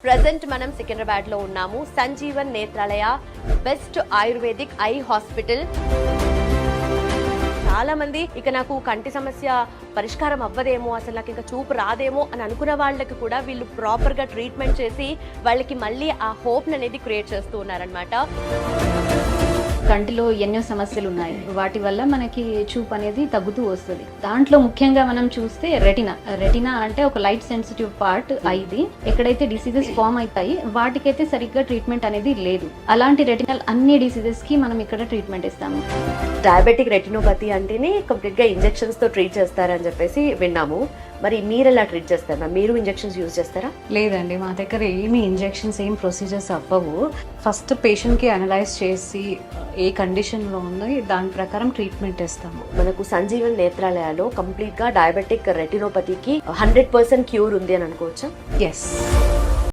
Present మనం సికింద్రాబాద్ లో ఉన్నాము. Sanjeevan Netralaya best ayurvedic eye hospital. చాలా మంది ఇక నాకు కంటి సమస్య పరిష్కారం అవ్వదేమో, అసలు నాకు ఇంకా చూపు రాదేమో అని అనుకున్న వాళ్ళకి కూడా వీళ్ళు ప్రాపర్ గా ట్రీట్మెంట్ చేసి వాళ్ళకి మళ్ళీ ఆ హోప్ అనేది క్రియేట్ చేస్తూ ఉన్నారనమాట. కంటిలో ఎన్నో సమస్యలు ఉన్నాయి, వాటి వల్ల మనకి చూపు అనేది తగ్గుతూ వస్తుంది. దాంట్లో ముఖ్యంగా మనం చూస్తే రెటినా అంటే ఒక లైట్ సెన్సిటివ్ పార్ట్ ఐది. ఎక్కడైతే డిసీజెస్ ఫామ్ అవుతాయి వాటికైతే సరిగ్గా ట్రీట్మెంట్ అనేది లేదు. అలాంటి రెటినల్ అన్ని డిసీజెస్ కి మనం ఇక్కడ ట్రీట్మెంట్ ఇస్తాము. డయాబెటిక్ రెటినోపతి అంటేనే కంప్లీట్ గా ఇంజెక్షన్స్ తో ట్రీట్ చేస్తారని చెప్పేసి విన్నాము. మరి మీరు ఎలా ట్రీట్ చేస్తారా? మీరు ఇంజెక్షన్స్ యూజ్ చేస్తారా? లేదండి, మా దగ్గర ఏమి ఇంజెక్షన్స్ ఏం ప్రొసీజర్స్ అవ్వవు. ఫస్ట్ పేషెంట్కి అనలైజ్ చేసి ఏ కండిషన్లో ఉందో దాని ప్రకారం ట్రీట్మెంట్ ఇస్తాము. మనకు సంజీవన్ నేత్రాలయాలో కంప్లీట్ గా డయాబెటిక్ రెటినోపతికి 100% క్యూర్ ఉంది అని అనుకోవచ్చా? ఎస్.